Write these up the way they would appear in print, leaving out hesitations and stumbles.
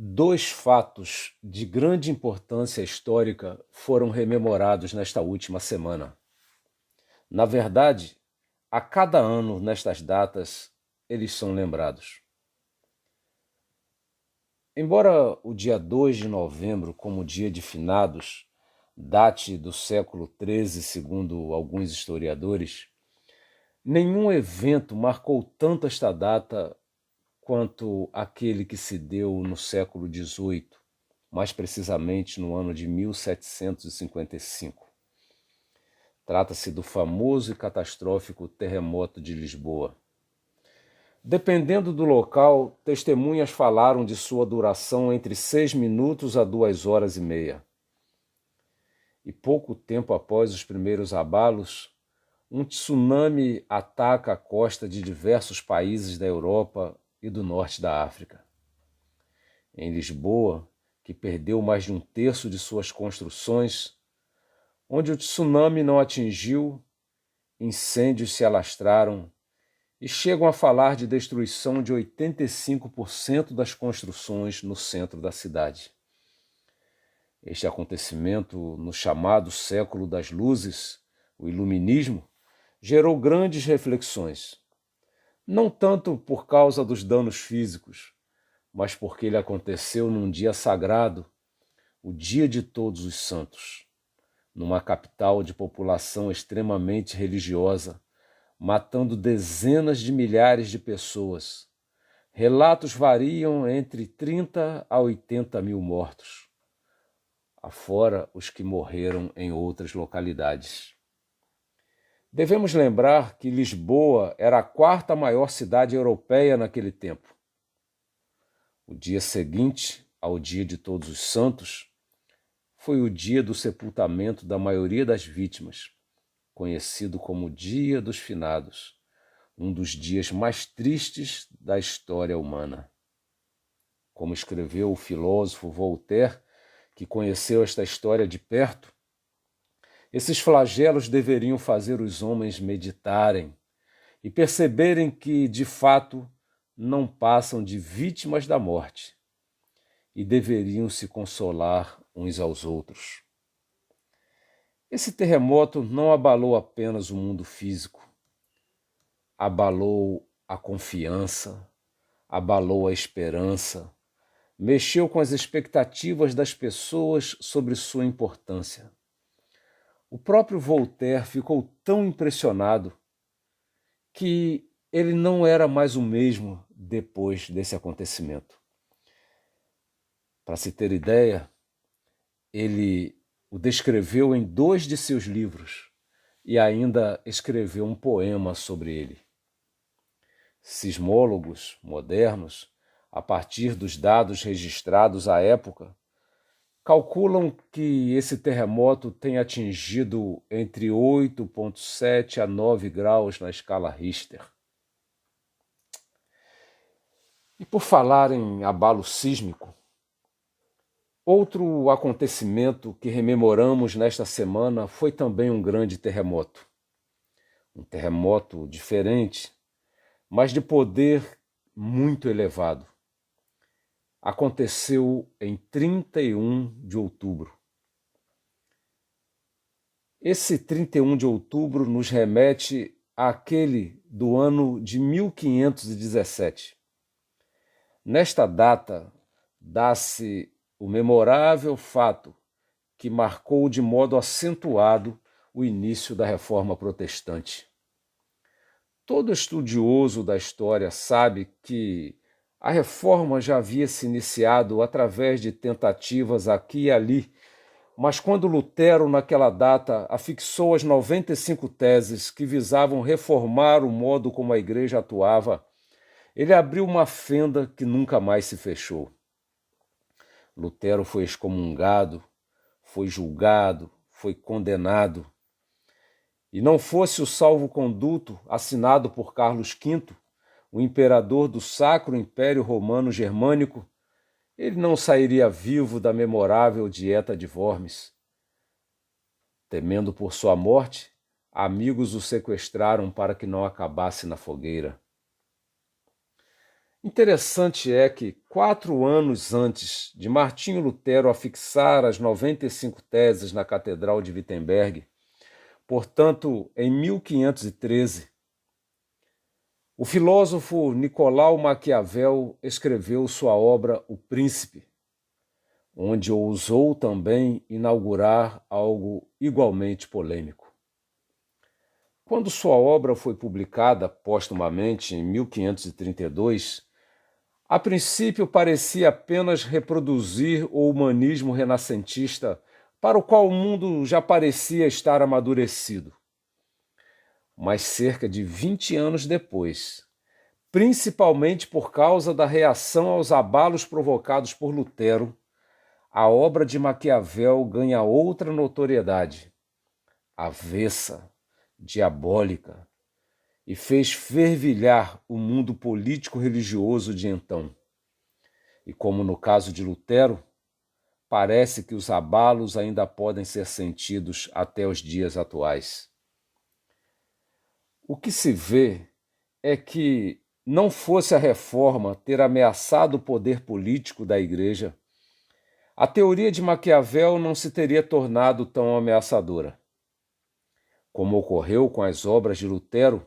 Dois fatos de grande importância histórica foram rememorados nesta última semana. Na verdade, a cada ano nestas datas eles são lembrados. Embora o dia 2 de novembro, como dia de finados, date do século XIII, segundo alguns historiadores, nenhum evento marcou tanto esta data quanto aquele que se deu no século XVIII, mais precisamente no ano de 1755. Trata-se do famoso e catastrófico terremoto de Lisboa. Dependendo do local, testemunhas falaram de sua duração entre 6 minutos a 2 horas e meia. E pouco tempo após os primeiros abalos, um tsunami ataca a costa de diversos países da Europa e do norte da África. Em Lisboa, que perdeu mais de um terço de suas construções, onde o tsunami não atingiu, incêndios se alastraram e chegam a falar de destruição de 85% das construções no centro da cidade. Este acontecimento, no chamado século das luzes, o iluminismo, gerou grandes reflexões, não tanto por causa dos danos físicos, mas porque ele aconteceu num dia sagrado, o Dia de Todos os Santos, numa capital de população extremamente religiosa, matando dezenas de milhares de pessoas. Relatos variam entre 30 a 80 mil mortos, afora os que morreram em outras localidades. Devemos lembrar que Lisboa era a quarta maior cidade europeia naquele tempo. O dia seguinte ao Dia de Todos os Santos foi o dia do sepultamento da maioria das vítimas, conhecido como Dia dos Finados, um dos dias mais tristes da história humana. Como escreveu o filósofo Voltaire, que conheceu esta história de perto, esses flagelos deveriam fazer os homens meditarem e perceberem que, de fato, não passam de vítimas da morte e deveriam se consolar uns aos outros. Esse terremoto não abalou apenas o mundo físico, abalou a confiança, abalou a esperança, mexeu com as expectativas das pessoas sobre sua importância. O próprio Voltaire ficou tão impressionado que ele não era mais o mesmo depois desse acontecimento. Para se ter ideia, ele o descreveu em 2 de seus livros e ainda escreveu um poema sobre ele. Sismólogos modernos, a partir dos dados registrados à época, calculam que esse terremoto tem atingido entre 8,7 a 9 graus na escala Richter. E por falar em abalo sísmico, outro acontecimento que rememoramos nesta semana foi também um grande terremoto. Um terremoto diferente, mas de poder muito elevado. Aconteceu em 31 de outubro. Esse 31 de outubro nos remete àquele do ano de 1517. Nesta data, dá-se o memorável fato que marcou de modo acentuado o início da Reforma Protestante. Todo estudioso da história sabe que a Reforma já havia se iniciado através de tentativas aqui e ali, mas quando Lutero, naquela data, afixou as 95 teses que visavam reformar o modo como a Igreja atuava, ele abriu uma fenda que nunca mais se fechou. Lutero foi excomungado, foi julgado, foi condenado. E não fosse o salvo-conduto assinado por Carlos V, o imperador do Sacro Império Romano Germânico, ele não sairia vivo da memorável Dieta de Worms. Temendo por sua morte, amigos o sequestraram para que não acabasse na fogueira. Interessante é que, 4 anos antes de Martinho Lutero afixar as 95 teses na Catedral de Wittenberg, portanto, em 1513, o filósofo Nicolau Maquiavel escreveu sua obra O Príncipe, onde ousou também inaugurar algo igualmente polêmico. Quando sua obra foi publicada póstumamente em 1532, a princípio parecia apenas reproduzir o humanismo renascentista para o qual o mundo já parecia estar amadurecido. Mas cerca de 20 anos depois, principalmente por causa da reação aos abalos provocados por Lutero, a obra de Maquiavel ganha outra notoriedade, avessa, diabólica, e fez fervilhar o mundo político-religioso de então. E como no caso de Lutero, parece que os abalos ainda podem ser sentidos até os dias atuais. O que se vê é que, não fosse a reforma ter ameaçado o poder político da Igreja, a teoria de Maquiavel não se teria tornado tão ameaçadora. Como ocorreu com as obras de Lutero,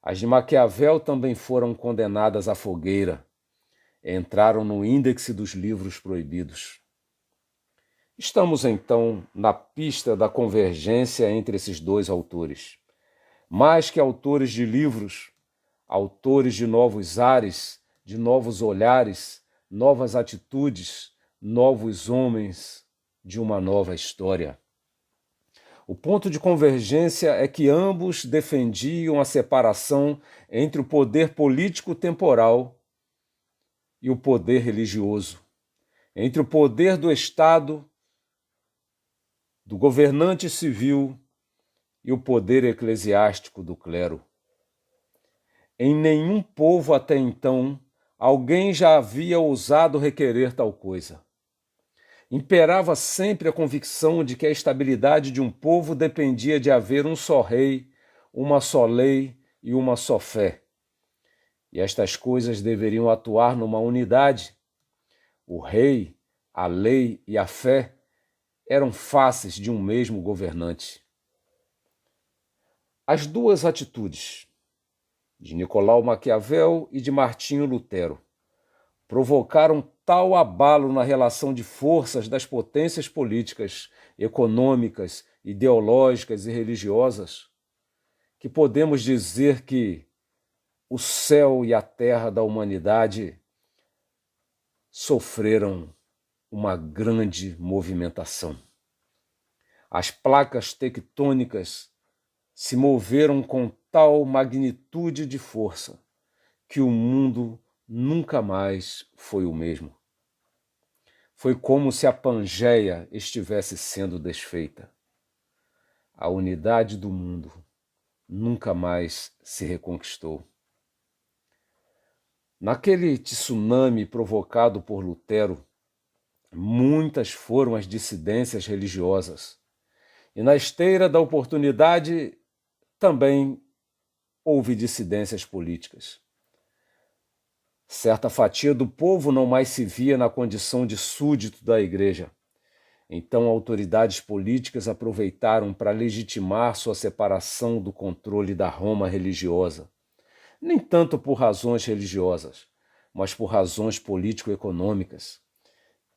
as de Maquiavel também foram condenadas à fogueira, entraram no índex dos livros proibidos. Estamos, então, na pista da convergência entre esses dois autores. Mais que autores de livros, autores de novos ares, de novos olhares, novas atitudes, novos homens, de uma nova história. O ponto de convergência é que ambos defendiam a separação entre o poder político temporal e o poder religioso, entre o poder do Estado, do governante civil e o poder eclesiástico do clero. Em nenhum povo até então alguém já havia ousado requerer tal coisa. Imperava sempre a convicção de que a estabilidade de um povo dependia de haver um só rei, uma só lei e uma só fé. E estas coisas deveriam atuar numa unidade. O rei, a lei e a fé eram faces de um mesmo governante. As duas atitudes, de Nicolau Maquiavel e de Martinho Lutero, provocaram tal abalo na relação de forças das potências políticas, econômicas, ideológicas e religiosas, que podemos dizer que o céu e a terra da humanidade sofreram uma grande movimentação. As placas tectônicas se moveram com tal magnitude de força que o mundo nunca mais foi o mesmo. Foi como se a Pangeia estivesse sendo desfeita. A unidade do mundo nunca mais se reconquistou. Naquele tsunami provocado por Lutero, muitas foram as dissidências religiosas. E na esteira da oportunidade também houve dissidências políticas. Certa fatia do povo não mais se via na condição de súdito da Igreja. Então autoridades políticas aproveitaram para legitimar sua separação do controle da Roma religiosa. Nem tanto por razões religiosas, mas por razões político-econômicas.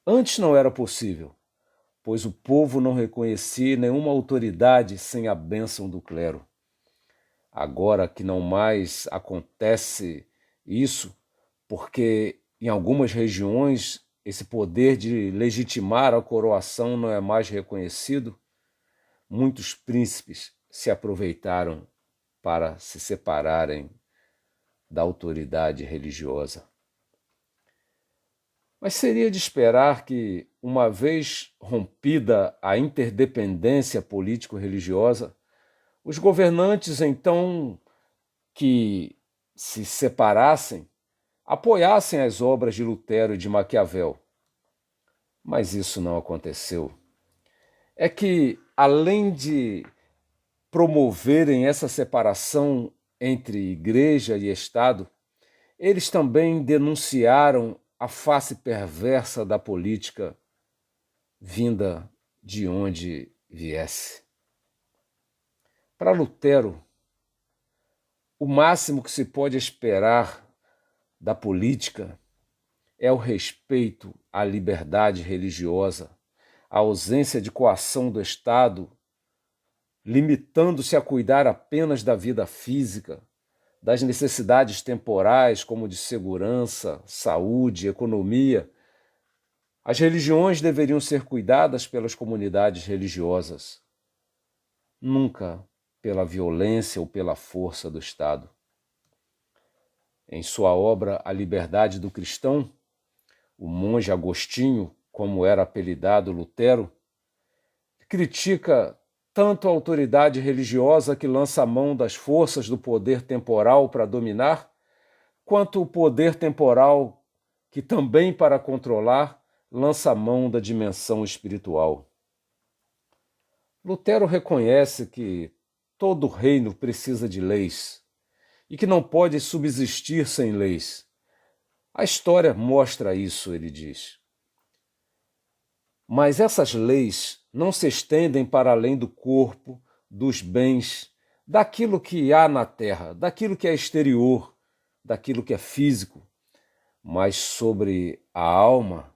Antes não era possível, pois o povo não reconhecia nenhuma autoridade sem a bênção do clero. Agora que não mais acontece isso, porque em algumas regiões esse poder de legitimar a coroação não é mais reconhecido, muitos príncipes se aproveitaram para se separarem da autoridade religiosa. Mas seria de esperar que, uma vez rompida a interdependência político-religiosa, os governantes, então, que se separassem, apoiassem as obras de Lutero e de Maquiavel. Mas isso não aconteceu. É que, além de promoverem essa separação entre igreja e Estado, eles também denunciaram a face perversa da política vinda de onde viesse. Para Lutero, o máximo que se pode esperar da política é o respeito à liberdade religiosa, a ausência de coação do Estado, limitando-se a cuidar apenas da vida física, das necessidades temporais, como de segurança, saúde, economia. As religiões deveriam ser cuidadas pelas comunidades religiosas, nunca pela violência ou pela força do Estado. Em sua obra A Liberdade do Cristão, o monge Agostinho, como era apelidado Lutero, critica tanto a autoridade religiosa que lança a mão das forças do poder temporal para dominar, quanto o poder temporal que também, para controlar, lança a mão da dimensão espiritual. Lutero reconhece que todo reino precisa de leis e que não pode subsistir sem leis. A história mostra isso, ele diz. Mas essas leis não se estendem para além do corpo, dos bens, daquilo que há na terra, daquilo que é exterior, daquilo que é físico, mas sobre a alma.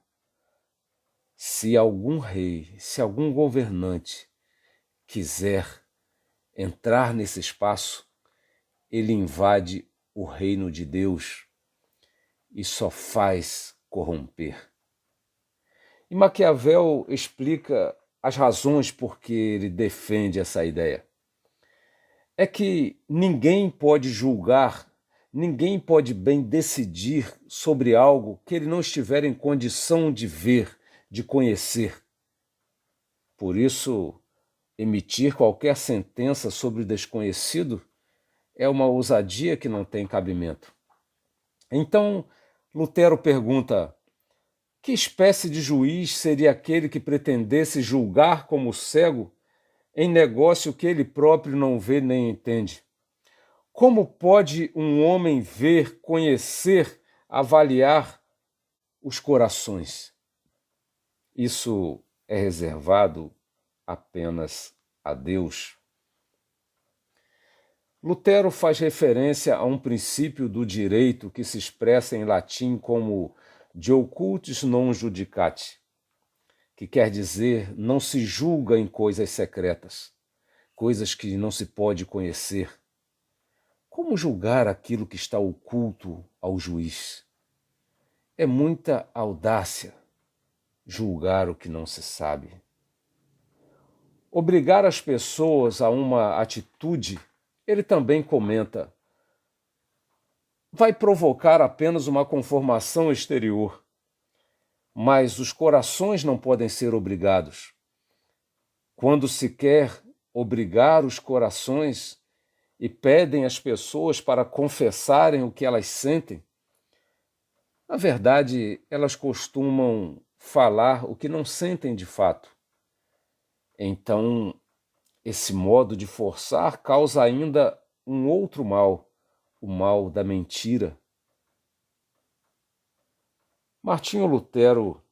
Se algum rei, se algum governante quiser entrar nesse espaço, ele invade o reino de Deus e só faz corromper. E Maquiavel explica as razões por que ele defende essa ideia. É que ninguém pode julgar, ninguém pode bem decidir sobre algo que ele não estiver em condição de ver, de conhecer. Por isso, emitir qualquer sentença sobre o desconhecido é uma ousadia que não tem cabimento. Então, Lutero pergunta: que espécie de juiz seria aquele que pretendesse julgar como cego em negócio que ele próprio não vê nem entende? Como pode um homem ver, conhecer, avaliar os corações? Isso é reservado apenas a Deus. Lutero faz referência a um princípio do direito que se expressa em latim como de occultis non judicati, que quer dizer não se julga em coisas secretas, coisas que não se pode conhecer. Como julgar aquilo que está oculto ao juiz? É muita audácia julgar o que não se sabe. Obrigar as pessoas a uma atitude, ele também comenta, vai provocar apenas uma conformação exterior, mas os corações não podem ser obrigados. Quando se quer obrigar os corações e pedem às pessoas para confessarem o que elas sentem, na verdade, elas costumam falar o que não sentem de fato. Então, esse modo de forçar causa ainda um outro mal, o mal da mentira. Martinho Lutero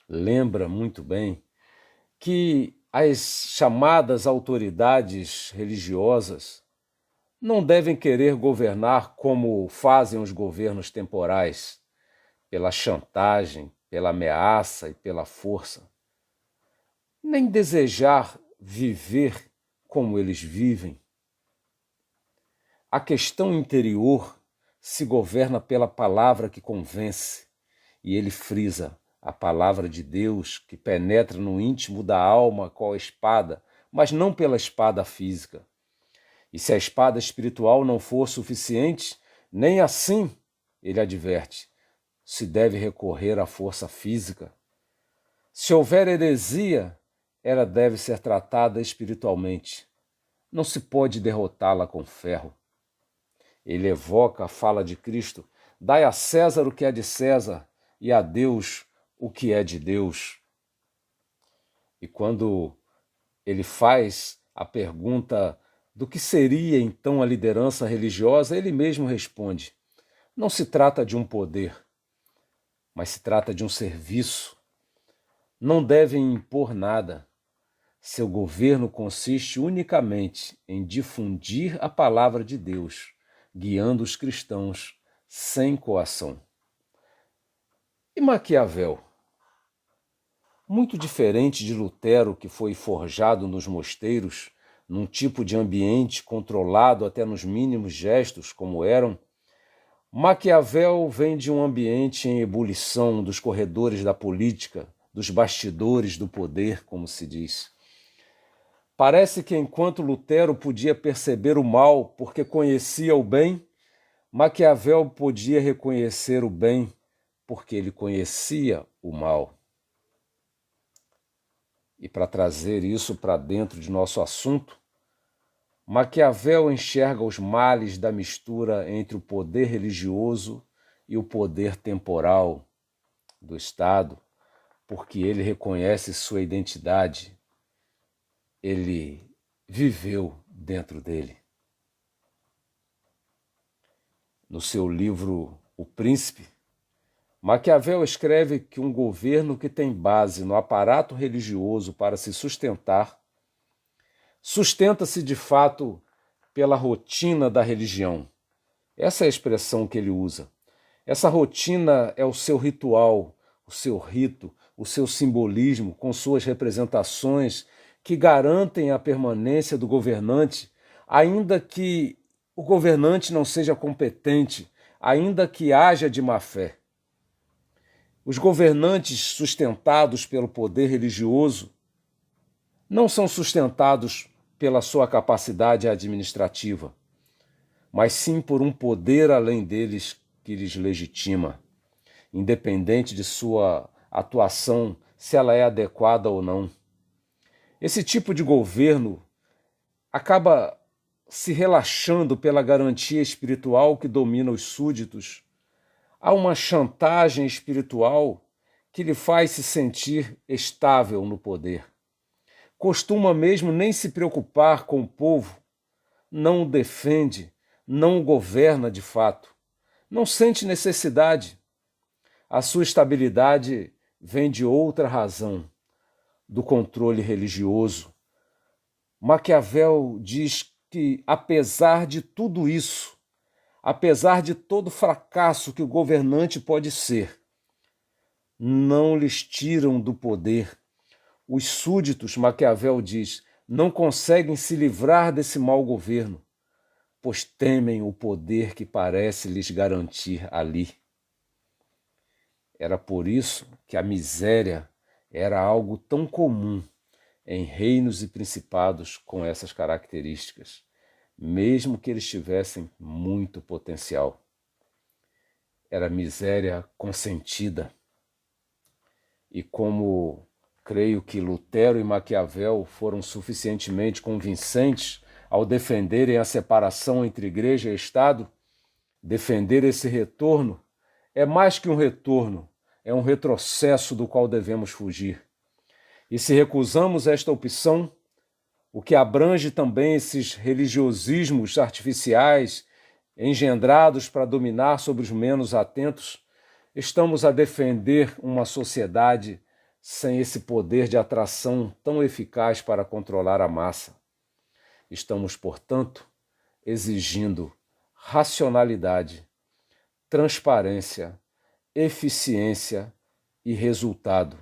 lembra muito bem que as chamadas autoridades religiosas não devem querer governar como fazem os governos temporais, pela chantagem, pela ameaça e pela força, nem desejar viver como eles vivem. A questão interior se governa pela palavra que convence, e ele frisa a palavra de Deus que penetra no íntimo da alma com a espada, mas não pela espada física. E se a espada espiritual não for suficiente, nem assim, ele adverte, se deve recorrer à força física. Se houver heresia, ela deve ser tratada espiritualmente. Não se pode derrotá-la com ferro. Ele evoca a fala de Cristo: dai a César o que é de César e a Deus o que é de Deus. E quando ele faz a pergunta do que seria então a liderança religiosa, ele mesmo responde: Não se trata de um poder, mas se trata de um serviço. Não devem impor nada. Seu governo consiste unicamente em difundir a palavra de Deus, guiando os cristãos sem coação. E Maquiavel? Muito diferente de Lutero, que foi forjado nos mosteiros, num tipo de ambiente controlado até nos mínimos gestos, como eram, Maquiavel vem de um ambiente em ebulição dos corredores da política, dos bastidores do poder, como se diz. Parece que enquanto Lutero podia perceber o mal porque conhecia o bem, Maquiavel podia reconhecer o bem porque ele conhecia o mal. E para trazer isso para dentro de nosso assunto, Maquiavel enxerga os males da mistura entre o poder religioso e o poder temporal do Estado, porque ele reconhece sua identidade, ele viveu dentro dele. No seu livro O Príncipe, Maquiavel escreve que um governo que tem base no aparato religioso para se sustentar, sustenta-se de fato pela rotina da religião. Essa é a expressão que ele usa. Essa rotina é o seu ritual, o seu rito, o seu simbolismo, com suas representações que garantem a permanência do governante, ainda que o governante não seja competente, ainda que haja de má fé. Os governantes sustentados pelo poder religioso não são sustentados pela sua capacidade administrativa, mas sim por um poder além deles que lhes legitima, independente de sua atuação, se ela é adequada ou não. Esse tipo de governo acaba se relaxando pela garantia espiritual que domina os súditos. Há uma chantagem espiritual que lhe faz se sentir estável no poder. Costuma mesmo nem se preocupar com o povo, não o defende, não o governa de fato. Não sente necessidade. A sua estabilidade vem de outra razão, do controle religioso. Maquiavel diz que, apesar de tudo isso, apesar de todo fracasso que o governante pode ser, não lhes tiram do poder. Os súditos, Maquiavel diz, não conseguem se livrar desse mau governo, pois temem o poder que parece lhes garantir ali. Era por isso que a miséria era algo tão comum em reinos e principados com essas características, mesmo que eles tivessem muito potencial. Era miséria consentida. E como creio que Lutero e Maquiavel foram suficientemente convincentes ao defenderem a separação entre igreja e Estado, defender esse retorno é mais que um retorno, é um retrocesso do qual devemos fugir. E se recusamos esta opção, o que abrange também esses religiosismos artificiais engendrados para dominar sobre os menos atentos, estamos a defender uma sociedade sem esse poder de atração tão eficaz para controlar a massa. Estamos, portanto, exigindo racionalidade, transparência, eficiência e resultado.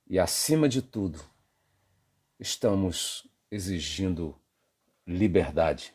E, acima de tudo, estamos exigindo liberdade.